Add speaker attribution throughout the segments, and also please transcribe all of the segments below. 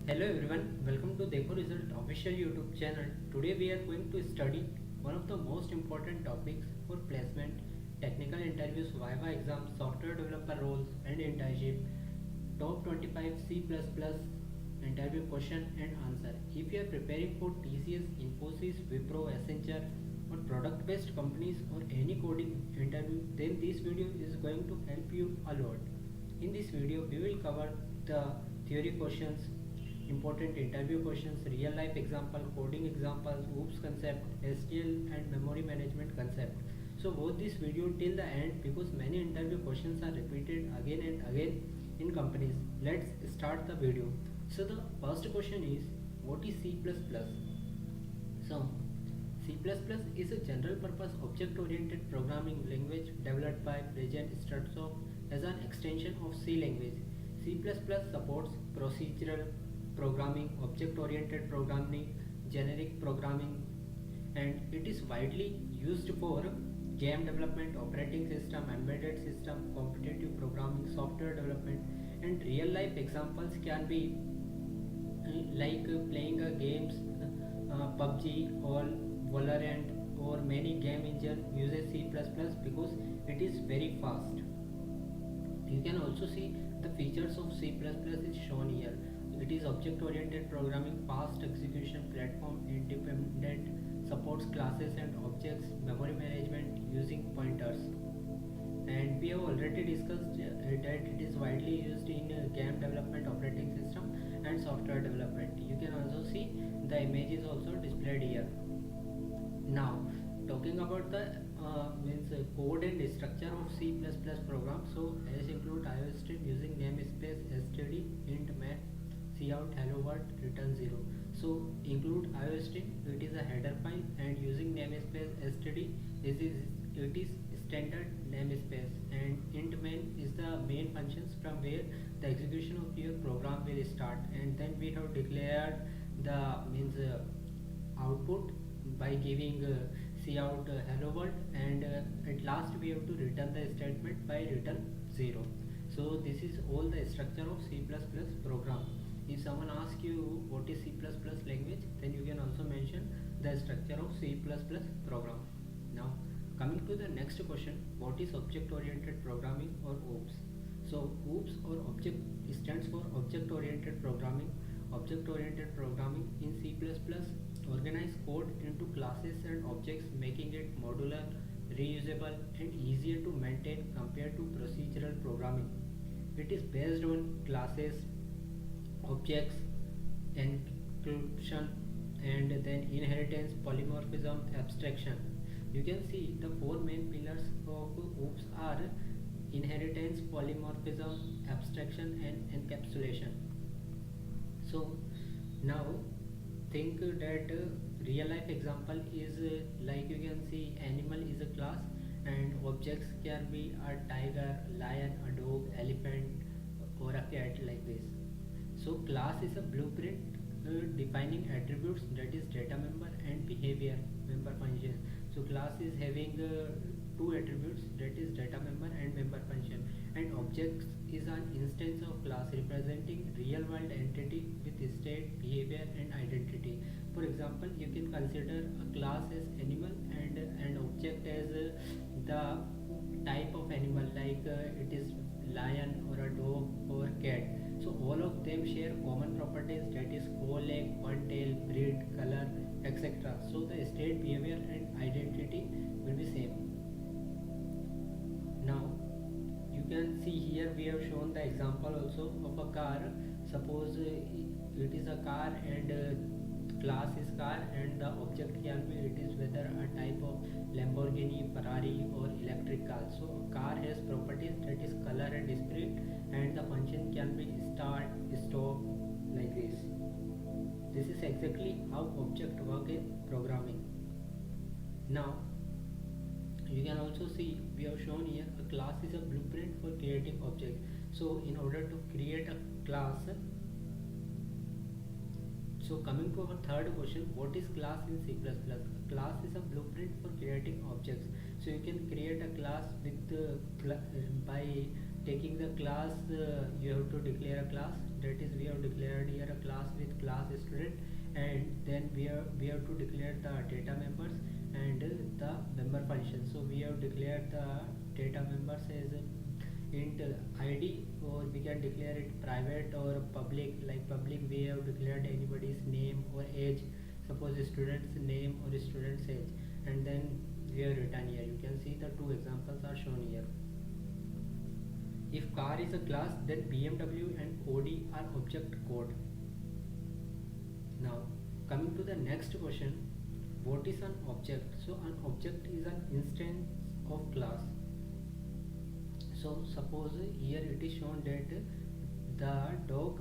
Speaker 1: Hello everyone, welcome to Dekho Result official YouTube channel. Today we are going to study one of the most important topics for placement, technical interviews, Viva exams, software developer roles and internship, top 25 C++ interview question and answer. If you are preparing for TCS, Infosys, Wipro, Accenture or product based companies or any coding interview, then this video is going to help you a lot. In this video, we will cover the theory questions, important interview questions, real life example, coding examples, OOPS concept, STL and memory management concept. So watch this video till the end because many interview questions are repeated again and again in companies. Let's start the video. So the first question is, what is C++? So C++ is a general purpose object oriented programming language developed by Brazen Strausov as an extension of C language. C++ supports procedural programming, object oriented programming, generic programming, and it is widely used for game development, operating system, embedded system, competitive programming, software development, and real life examples can be like playing a games, PUBG or Valorant or many game engine uses C++ because it is very fast. You can also see the features of C++ is shown here. It is object oriented programming, fast execution, platform independent, supports classes and objects, memory management using pointers. And we have already discussed that it is widely used in game development, operating system and software development. You can also see the image is also displayed here. Now talking about the code and structure of C++ program. So as include IOStream using namespace std int main cout hello world return 0. So include IOStream, it is a header file, and using namespace std it is standard namespace, and int main is the main functions from where the execution of your program will start, and then we have declared the output by giving cout hello world, and at last we have to return the statement by return 0. So this is all the structure of C++ program. If someone asks you what is C++ language, then you can also mention the structure of C++ program. Now coming to the next question, what is object oriented programming or OOPS? So OOPS or object stands for object oriented programming. Object oriented programming in C++ organize code into classes and objects, making it modular, reusable and easier to maintain compared to procedural programming. It is based on classes, objects, encryption and then inheritance, polymorphism, abstraction. You can see the four main pillars of OOPS are inheritance, polymorphism, abstraction and encapsulation. So now think that real life example is like you can see animal is a class and objects can be a tiger, lion, a dog, elephant or a cat like this. So class is a blueprint defining attributes, that is data member and behavior member function. So class is having two attributes, that is data member and member function, and objects is an instance of class representing real world entity with state, behavior and identity. For example, you can consider a class as animal and an object as the type of animal, like it is lion or a dog or cat. So all of them share common properties, that is four leg, one tail, breed, color, etc. So the state, behavior and identity will be same. Now you can see here we have shown the example also of a car. Suppose it is a car and class is car, and the object can be it is whether a type of Lamborghini, Ferrari or electric car. So car has properties, that is color and speed, and the function can be start, stop like this. This is exactly how object work in programming. Now you can also see we have shown here a class is a blueprint for creating objects. So in order to create a class, so coming to our third question, what is class in C++? Class is a blueprint for creating objects. So you can create a class with by taking the class, you have to declare a class that is we have declared here a class with class student, and then we have to declare the data members and the member function. So we have declared the data members as int id, or we can declare it private or public. Like public, we have declared anybody's name or age, suppose student's name or student's age, and then we have written here. You can see the two examples are shown here. If car is a class, then BMW and Audi are object code. Now coming to the next question, what is an object? So an object is an instance of class. So suppose here it is shown that the dog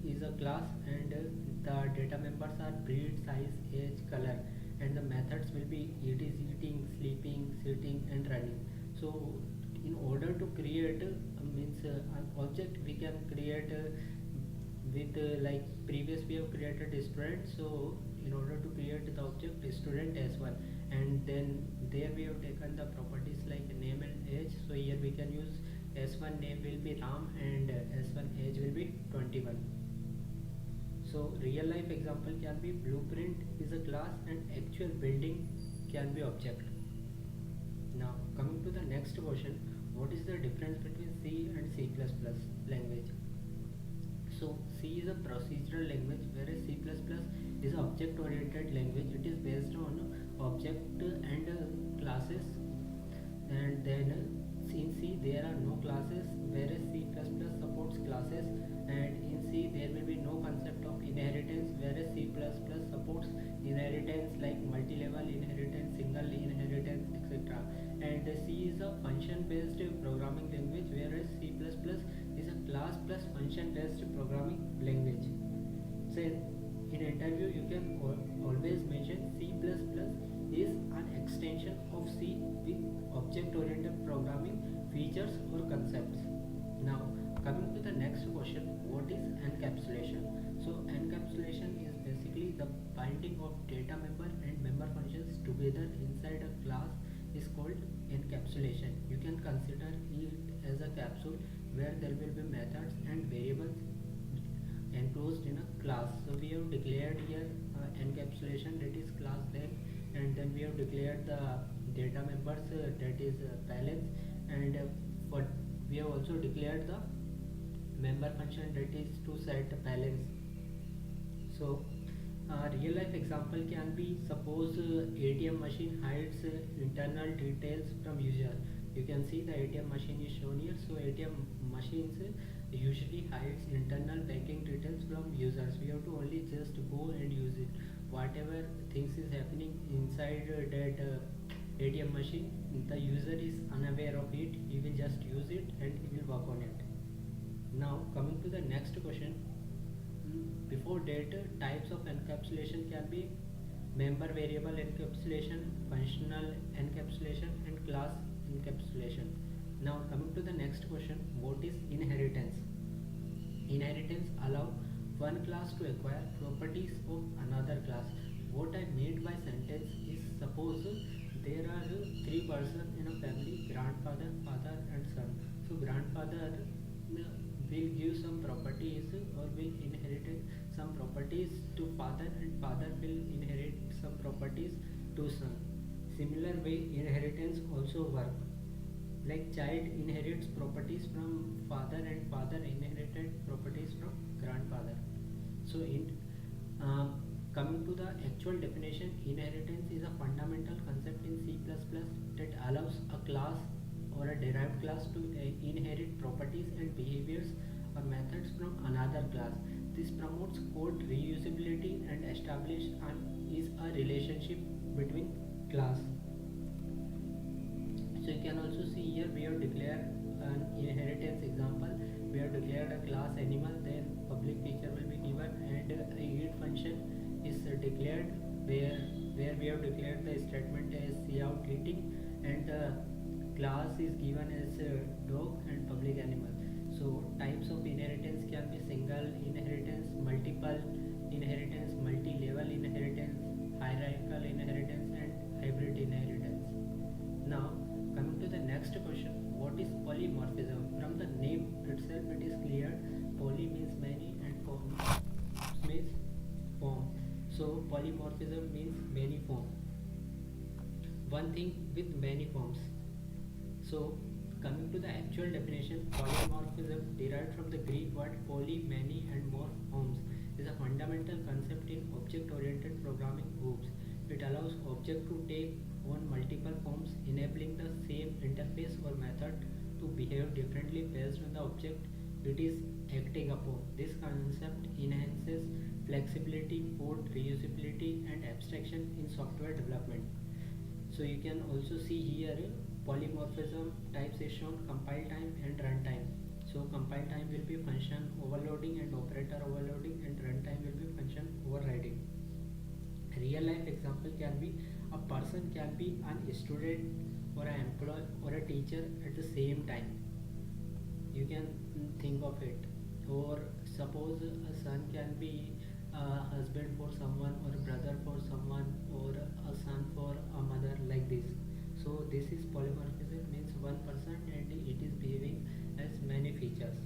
Speaker 1: is a class, and the data members are breed, size, age, color, and the methods will be it is eating, sleeping, sitting, and running. So in order to create means an object, we can create with like previous we have created a student. So in order to create the object student s1, and then there we have taken the properties like name and age. So here we can use s1 name will be Ram, and s1 age will be 21. So real life example can be blueprint is a class and actual building can be object. Now coming to the next question, what is the difference between C and C++ language? So C is a procedural language, whereas C++ is an object oriented language. It is based on object and classes, and then in C there are no classes, whereas C++ supports classes, and in C there will be no concept of inheritance, whereas C++ supports inheritance like multi-level inheritance, single inheritance, etc. And C is a function based programming language, whereas C++ is a class plus function based programming language. So in interview you can always mention C++ is an extension of C with object oriented programming features or concepts. Now coming to the next question, what is encapsulation? So encapsulation is basically the binding of data member and member functions together inside a class is called encapsulation. You can consider it as a capsule where there will be methods and variables enclosed in a class. So we have declared here encapsulation, that is class name, and then we have declared the data members, that is balance, and for we have also declared the member function, that is to set balance. So real life example can be, suppose ATM machine hides internal details from user. You can see the ATM machine is shown here. So ATM machines usually hides internal banking details from users. We have to only just go and use it. Whatever things is happening inside that ATM machine, the user is unaware of it. He will just use it and he will work on it. Now coming to the next question, before that, types of encapsulation can be member variable encapsulation, functional encapsulation, and class encapsulation. Now coming to the next question, what is inheritance? Inheritance allow one class to acquire properties of another class. What I mean by sentence is, suppose there are three persons in a family, grandfather, father, and son. So grandfather will give some properties or will inherit some properties to father, and father will inherit some properties to son. Similar way inheritance also work. Like child inherits properties from father, and father inherited properties from grandfather. So in coming to the actual definition, inheritance is a fundamental concept in C++ that allows a class or a derived class to inherit properties and behaviors or methods from another class. This promotes code reusability and establishes is a relationship between class. So you can also see here we have declared an inheritance example. We have declared a class animal, then public feature will be given, and a init function is declared where we have declared the statement as cout eating, and the class is given as dog and public animal. So types of inheritance can be single inheritance, multiple inheritance, multi-level inheritance, hierarchical inheritance, and hybrid inheritance. Now coming to the next question, what is polymorphism? From the name itself it is clear, poly means many means form. So polymorphism means many form. One thing with many forms. So coming to the actual definition, polymorphism derived from the Greek word poly, many and more forms is a fundamental concept in object-oriented programming groups. It allows object to take on multiple forms, enabling the same interface or method to behave differently based on the object it is acting upon. This concept enhances flexibility, code reusability, and abstraction in software development. So you can also see here polymorphism types is shown: compile time and runtime. So compile time will be function overloading and operator overloading, and runtime will be function overriding. Real life example can be a person can be an student or an employee or a teacher at the same time. You can think of it. Or suppose a son can be a husband for someone, or a brother for someone, or a son for a mother, like this. So this is polymorphism, means one person and it is behaving as many features.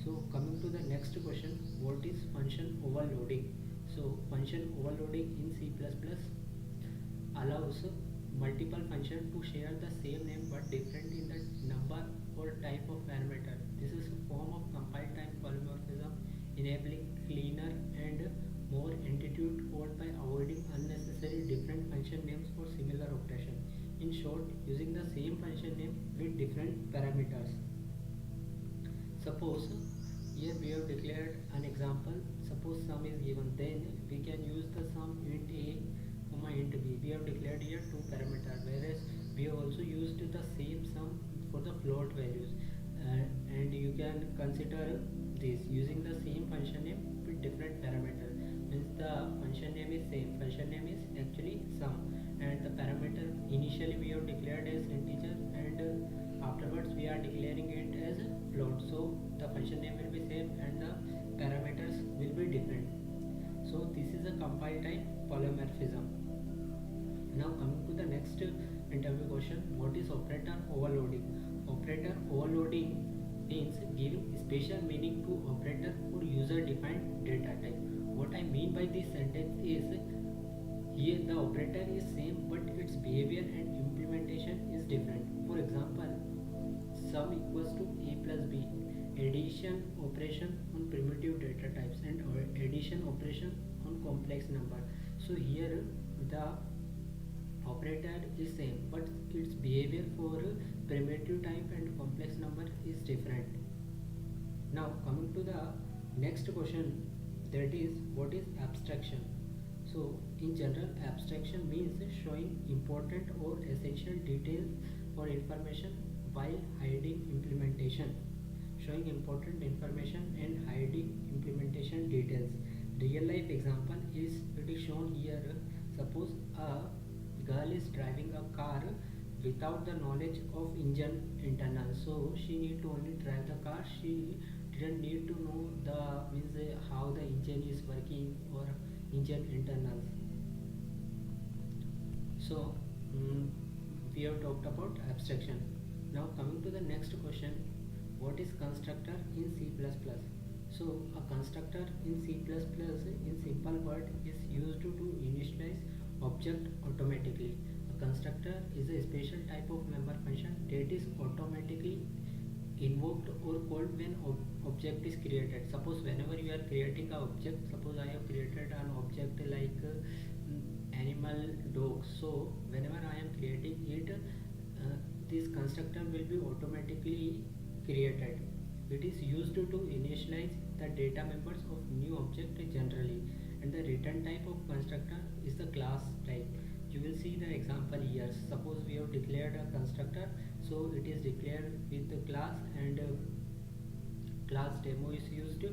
Speaker 1: So coming to the next question, what is function overloading? So function overloading in C++ allows multiple functions to share the same name but different in the number or type of parameter. This is a form of compile time polymorphism, enabling cleaner and more intuitive code by avoiding unnecessary different function names for similar operation. In short, using the same function name with different parameters. Suppose here we have declared an example. Suppose sum is given, then we can use the sum int a comma int b. We have declared here two parameters, whereas we have also used the same sum for the float values. And you can consider this using the same function name with different parameter. Means the function name is same. Function name is actually sum, and the parameter initially we have declared as integer, and afterwards we are declaring it as float. So the function name will be same and the parameters will be different. So this is a compile time polymorphism. Now coming to the next interview question, what is operator overloading? Operator overloading means giving special meaning to operator for user defined data type. What I mean by this sentence is, here the operator is same but its behavior and implementation is different. For example, sum equals to a plus b, addition operation on primitive data types, and addition operation on complex number. So here the operator is same but its behavior for primitive type and complex number is different. Now coming to the next question, that is, what is abstraction? So in general, abstraction means showing important or essential details or information while hiding implementation. Showing important information and hiding implementation details. Real life example is, it is shown here. Suppose a girl is driving a car without the knowledge of engine internal. So she need to only drive the car. She didn't need to know the means how the engine is working or engine internals. So we have talked about abstraction. Now coming to the next question, what is constructor in C++? So a constructor in C++ in simple word is used to initialize object automatically. A constructor is a special type of member function that is automatically invoked or called when object is created. Suppose whenever you are creating an object, suppose I have created an object like animal dog. So whenever I am creating it, this constructor will be automatically created. It is used to initialize the data members of new object generally, and the return type of constructor is the class type. You will see the example here. Suppose we have declared a constructor, so it is declared with the class, and class demo is used,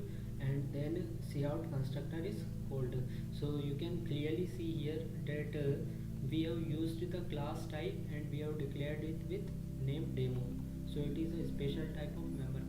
Speaker 1: and then cout constructor is called. So you can clearly see here that we have used the class type and we have declared it with name demo. So it is a special type of member